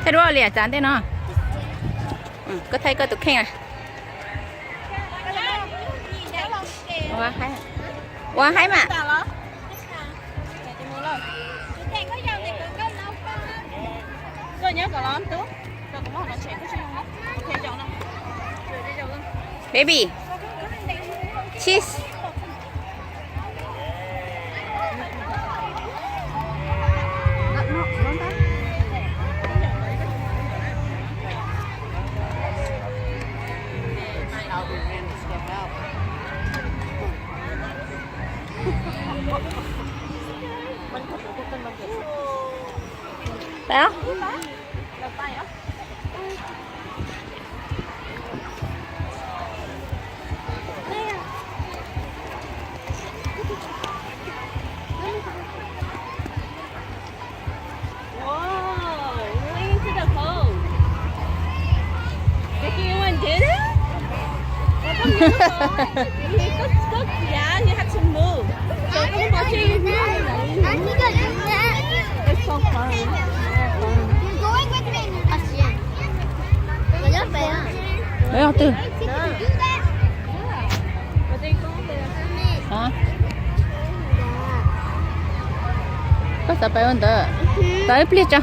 Thế đó lìa chán thế nó. Có thấy có tụi khen à. Qua hái mà. Baby. Cheese. Phải không? Yeah, you have to move. So I'm watching you move. It's so fun. You're going with me. Đấy không Tư? Hả? Có sợ phải không Tư? Tới please cho.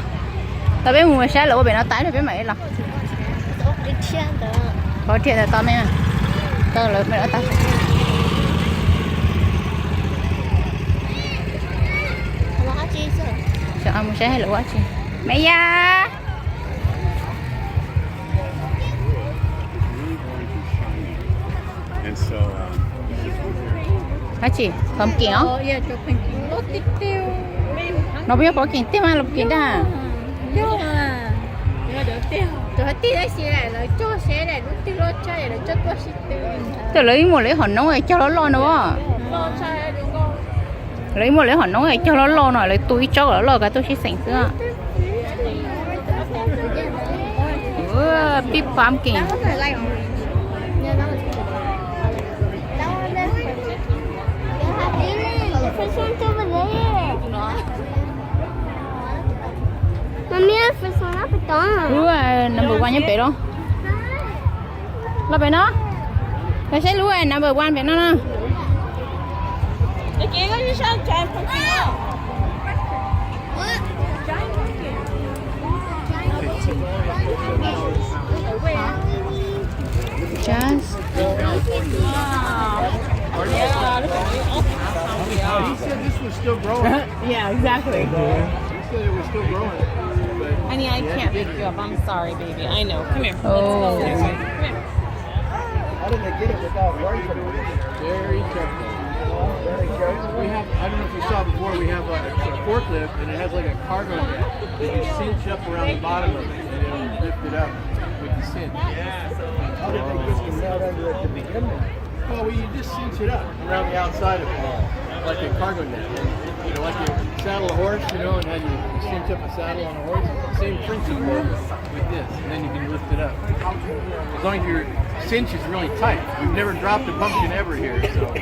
Tao biết mua xe lỗ bên nó tái rồi với mày là. Có chuyện là tao mẹ. Tao lỡ mày đã tao. Sợ ăn mua xe hay lỗ quá chị. Mẹ ya. And so, Hả chị? Pumpkin hả? Nó biết có kiện tiêu mà lục kiện đó. Tôi lấy một lấy hòn nóng này cho nó lo nữa. Lấy một lấy hòn nóng này cho nó lo rồi lấy túi cho nó lo cả tôi sẽ sành sữa. Big pumpkin. Mami, fue una petona. Lúa number one nhé bé đó. Lo bé nó. Bé sẽ lúa number one bé nó nè. The game is so giant pumpkin. Just. he said this was still growing. Yeah, exactly. He said it was still growing. Honey, I can't pick you up. I'm sorry, baby. I know. Come here. Oh. Come here. How did they get it without working? Very careful. Very careful. We have, I don't know if you saw before, we have a forklift and it has like a cargo net that you cinch up around the bottom of it and it'll lift it up with the cinch. How did they get you nailed under it to begin with? Well, you just cinch it up around the outside of it, like a cargo net. You know, like you saddle a horse, you know, and then you cinch up a saddle on a horse. Same principle with this, and then you can lift it up. As long as your cinch is really tight. We've never dropped a pumpkin ever here, so.